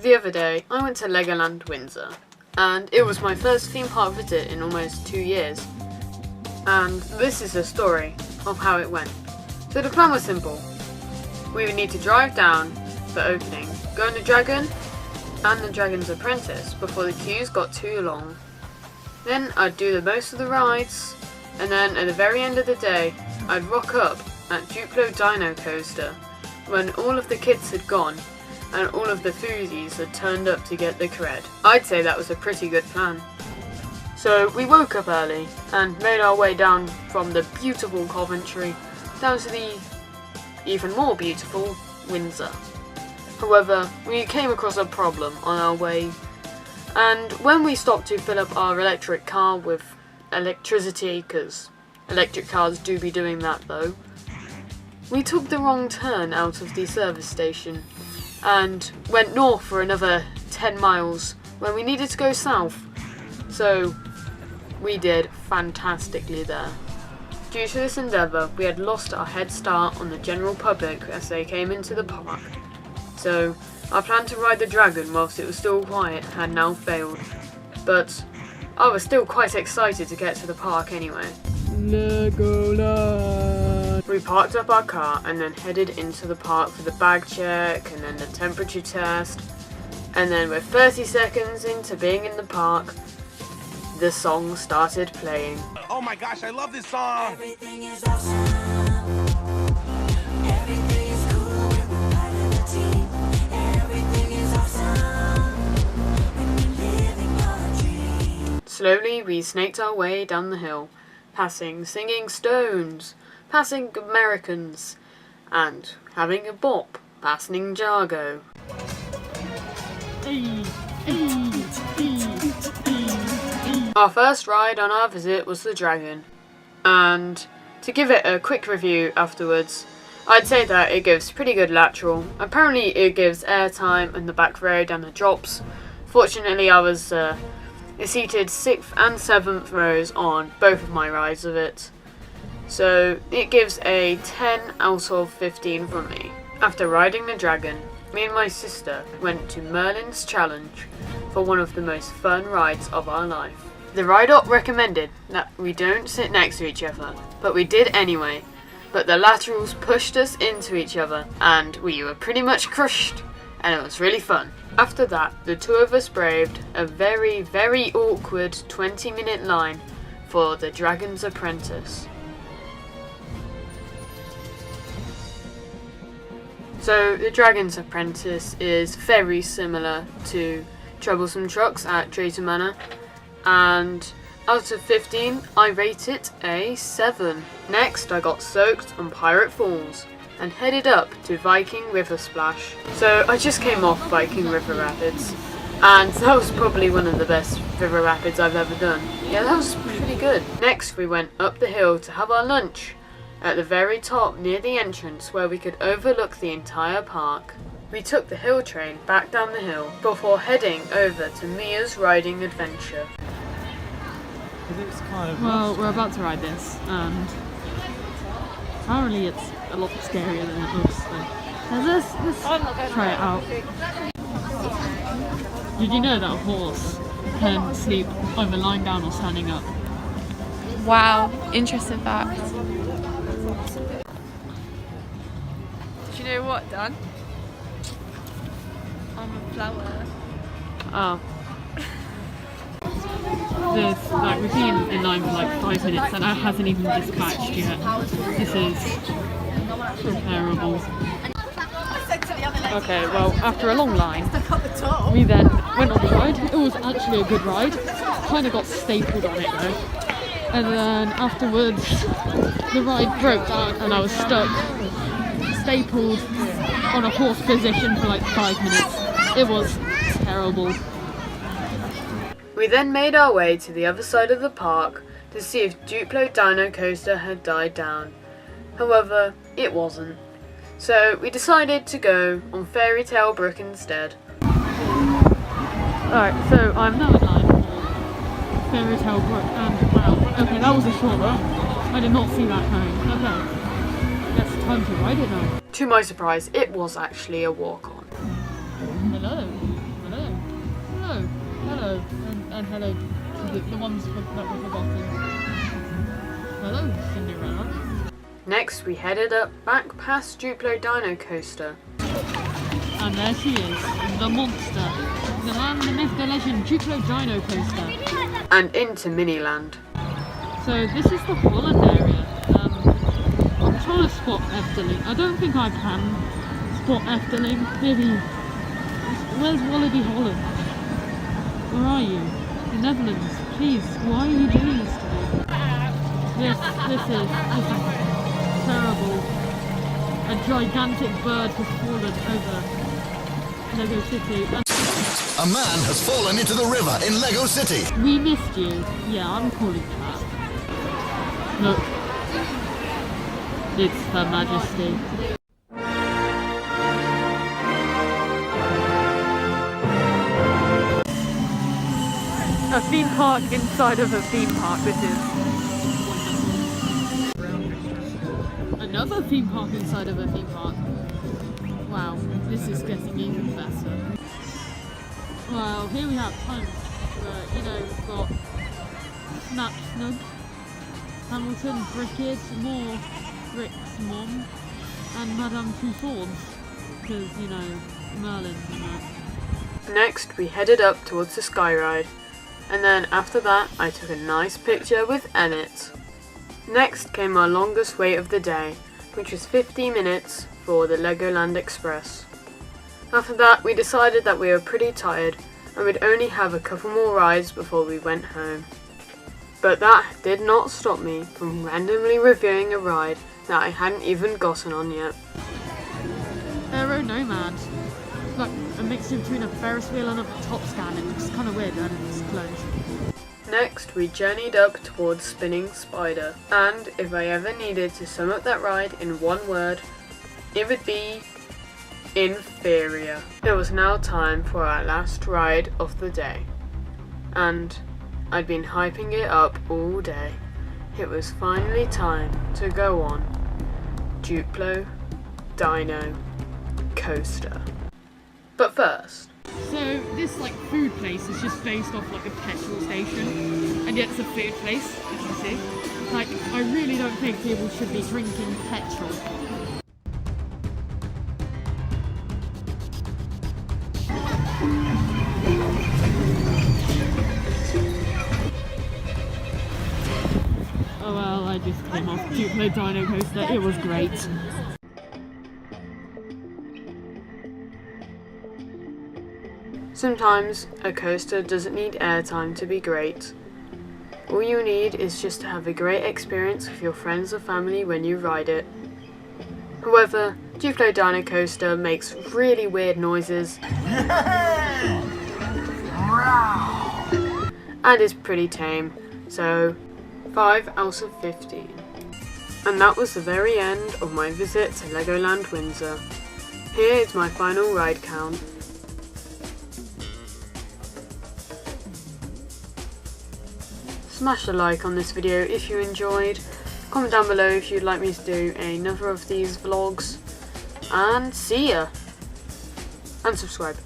The other day, I went to LEGOLAND Windsor, and it was my first theme park visit in almost 2 years. And this is the story of how it went. So the plan was simple. We would need to drive down the opening, go on the Dragon and the Dragon's Apprentice before the queues got too long. Then I'd do the most of the rides, and then at the very end of the day, I'd rock up at DUPLO Dino Coaster when all of the kids had gone and all of the foodies had turned up to get the cred. I'd say that was a pretty good plan. So we woke up early and made our way down from the beautiful Coventry down to the even more beautiful Windsor. However, we came across a problem on our way, and when we stopped to fill up our electric car with electricity, because electric cars do be doing that though, we took the wrong turn out of the service station and went north for another 10 miles when we needed to go south. So we did fantastically there. Due to this endeavour, we had lost our head start on the general public as they came into the park. So our plan to ride the Dragon whilst it was still quiet had now failed. But I was still quite excited to get to the park anyway. LEGOLAND! We parked up our car and then headed into the park for the bag check and then the temperature test. And then with 30 seconds into being in the park, the song started playing. Oh my gosh, I love this song! Everything is awesome. Everything is cool when we're part of the team. Everything is awesome when we're living our dream. Slowly we snaked our way down the hill, passing Singing Stones, passing Americans, and having a bop, passing Jargo. Our first ride on our visit was the Dragon, and to give it a quick review afterwards, I'd say that it gives pretty good lateral. Apparently it gives airtime in the back row down the drops. Fortunately I was seated 6th and 7th rows on both of my rides of it. So it gives a 10 out of 15 from me. After riding the Dragon, me and my sister went to Merlin's Challenge for one of the most fun rides of our life. The ride-op recommended that we don't sit next to each other, but we did anyway. But the laterals pushed us into each other and we were pretty much crushed, and it was really fun. After that, the two of us braved a very, very awkward 20-minute line for the Dragon's Apprentice. So the Dragon's Apprentice is very similar to Troublesome Trucks at Drayton Manor, and out of 15 I rate it a 7. Next I got soaked on Pirate Falls and headed up to Viking River Splash. So I just came off Viking River Rapids, and that was probably one of the best river rapids I've ever done. Yeah, that was pretty good. Next we went up the hill to have our lunch at the very top near the entrance where we could overlook the entire park. We took the hill train back down the hill before heading over to Mia's riding adventure. Well, we're about to ride this, and apparently it's a lot scarier than it looks. So let's try it out. Did you know that a horse can sleep either lying down or standing up? Wow, interesting fact. Did you know what, Dan? I'm a flower. Oh. We've been in line for like 5 minutes and it hasn't even dispatched yet. This is terrible. Okay, well, after a long line, we then went on the ride. It was actually a good ride. Kind of got stapled on it though. And then afterwards, the ride broke down and I was stuck, stapled on a horse position for like 5 minutes. It was terrible. We then made our way to the other side of the park to see if DUPLO Dino Coaster had died down. However, it wasn't. So we decided to go on Fairy Tale Brook instead. Alright, so I'm now in line for Fairy Tale Brook, and wow, okay, that was a short run. I did not see that coming. Okay, guess it's time to ride it now. To my surprise, it was actually a walk-on. Hello. And hello to the ones that were forgotten. Hello, Cinderella. Next, we headed up back past DUPLO Dino Coaster. And there she is, the monster. The man, the myth, the legend, DUPLO Dino Coaster. And into Miniland. So this is the Holland area. I'm trying to spot Efteling. I don't think I can spot Efteling. Maybe. Where's Wallaby Holland? Where are you? The Netherlands. Please, why are you doing this to me? This is terrible. A gigantic bird has fallen over Lego City. A man has fallen into the river in Lego City. We missed you. Yeah, I'm calling it that. Look. It's Her Majesty. A theme park inside of a theme park, this is. Another theme park inside of a theme park. Wow, this is getting even better. Well, here we have times where, you know, we've got Snap Snug, Hamilton, Brickhead, more Rick's mom, and Madame Tussauds, because, you know, Merlin and that. Next, we headed up towards the Sky Ride. And then after that, I took a nice picture with Emmett. Next came our longest wait of the day, which was 50 minutes for the Legoland Express. After that, we decided that we were pretty tired and we'd only have a couple more rides before we went home. But that did not stop me from randomly reviewing a ride that I hadn't even gotten on yet. Aero Nomad. Like a mixture between a Ferris wheel and a top scan. It looks kind of weird and it's closed. Next, we journeyed up towards Spinning Spider, and if I ever needed to sum up that ride in one word, it would be inferior. It was now time for our last ride of the day, and I'd been hyping it up all day. It was finally time to go on DUPLO Dino Coaster. But first, So this like food place is just based off like a petrol station, and yet it's a food place, as you see. Like, I really don't think people should be drinking petrol. Oh well, I just came off DUPLO Dino Coaster. It was great. sometimes a coaster doesn't need airtime to be great. All you need is just to have a great experience with your friends or family when you ride it. However, DUPLO Dino Coaster makes really weird noises and is pretty tame, so 5 out of 15. And that was the very end of my visit to Legoland Windsor. Here is my final ride count. Smash a like on this video if you enjoyed, comment down below if you'd like me to do another of these vlogs, and see ya! And subscribe.